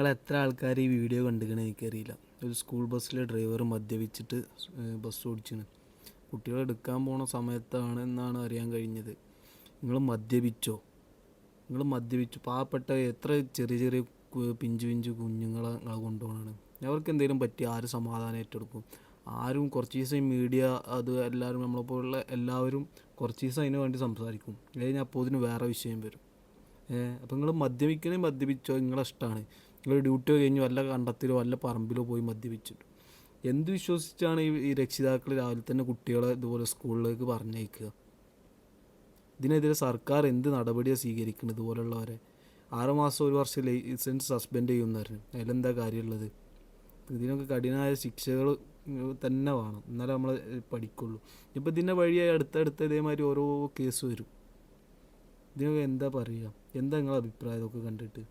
നിങ്ങൾ എത്ര ആൾക്കാർ ഈ വീഡിയോ കണ്ടിരിക്കണേ എനിക്കറിയില്ല. ഒരു സ്കൂൾ ബസ്സിലെ ഡ്രൈവർ മദ്യപിച്ചിട്ട് ബസ് ഓടിച്ചിന്. കുട്ടികളെ എടുക്കാൻ പോണ സമയത്താണ് എന്നാണ് അറിയാൻ കഴിഞ്ഞത്. നിങ്ങൾ മദ്യപിച്ചോ? നിങ്ങൾ മദ്യപിച്ചു പാവപ്പെട്ട എത്ര ചെറിയ ചെറിയ പിഞ്ചു പിഞ്ചു കുഞ്ഞുങ്ങളെ നിങ്ങൾ കൊണ്ടുപോകണമാണ്. അവർക്ക് എന്തെങ്കിലും പറ്റി ആര് സമാധാനം ഏറ്റെടുക്കും? ആരും കുറച്ച് ദിവസം ഈ മീഡിയ അത് എല്ലാവരും നമ്മളെപ്പോലുള്ള എല്ലാവരും കുറച്ച് ദിവസം അതിന് വേണ്ടി സംസാരിക്കും. കഴിഞ്ഞാൽ അപ്പോൾ ഇതിന് വേറെ വിഷയം വരും. അപ്പോൾ നിങ്ങൾ മദ്യപിക്കണേ മദ്യപിച്ചോ, നിങ്ങളെ ഇഷ്ടമാണ്. നിങ്ങൾ ഡ്യൂട്ടി കഴിഞ്ഞ് വല്ല കണ്ടത്തിലോ വല്ല പറമ്പിലോ പോയി മദ്യപിച്ചിട്ടു. എന്ത് വിശ്വസിച്ചാണ് ഈ രക്ഷിതാക്കൾ രാവിലെ തന്നെ കുട്ടികളെ ഇതുപോലെ സ്കൂളിലേക്ക് പറഞ്ഞയക്കുക? ഇതിനെതിരെ സർക്കാർ എന്ത് നടപടിയാണ് സ്വീകരിക്കുന്നത്? ഇതുപോലുള്ളവരെ 6 മാസം 1 വർഷം ലൈസൻസ് സസ്പെൻഡ് ചെയ്യുമെന്ന് അതിലെന്താ കാര്യമുള്ളത്? ഇതിനൊക്കെ കഠിനമായ ശിക്ഷകൾ തന്നെ വേണം, എന്നാലേ നമ്മൾ പഠിക്കുള്ളൂ. ഇപ്പോൾ ഇതിൻ്റെ വഴിയായി അടുത്തടുത്ത് ഇതേമാതിരി ഓരോ കേസ് വരും. ഇതിനൊക്കെ എന്താ പറയുക? എന്താ നിങ്ങളുടെ അഭിപ്രായം ഇതൊക്കെ കണ്ടിട്ട്?